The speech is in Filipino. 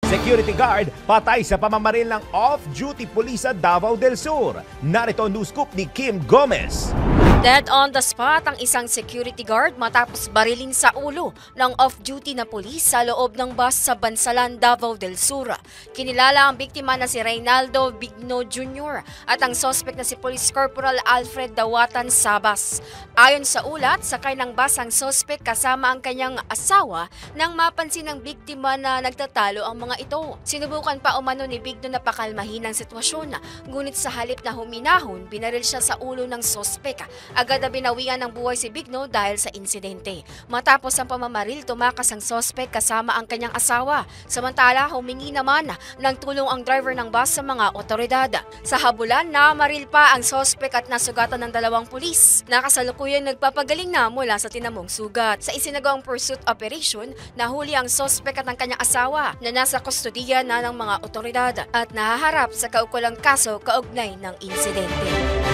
Security guard patay sa pamamaril ng off-duty police sa Davao del Sur. Narito ang news scoop ni Kim Gomez. Dead on the spot ang isang security guard matapos barilin sa ulo ng off-duty na pulis sa loob ng bus sa Bansalan, Davao del Sur. Kinilala ang biktima na si Reynaldo Bigno Jr. at ang suspect na si Police Corporal Alfred Dawatan Sabas. Ayon sa ulat, sakay ng bus ang suspect kasama ang kanyang asawa nang mapansin ng biktima na nagtatalo ang mga ito. Sinubukan pa umano ni Bigno na pakalmahin ang sitwasyon, ngunit sa halip na huminahon, binaril siya sa ulo ng suspect. Agad na binawian ng buhay si Bigno dahil sa insidente. Matapos ang pamamaril, tumakas ang suspect kasama ang kanyang asawa. Samantala, humingi naman ng tulong ang driver ng bus sa mga otoridad. Sa habulan, namaril pa ang suspect at nasugatan ng dalawang pulis. Nakasalukuyang nagpapagaling na mula sa tinamong sugat. Sa isinagawang pursuit operation, nahuli ang suspect at ang kanyang asawa na nasa kustodiya na ng mga otoridad at nahaharap sa kaukulang kaso kaugnay ng insidente.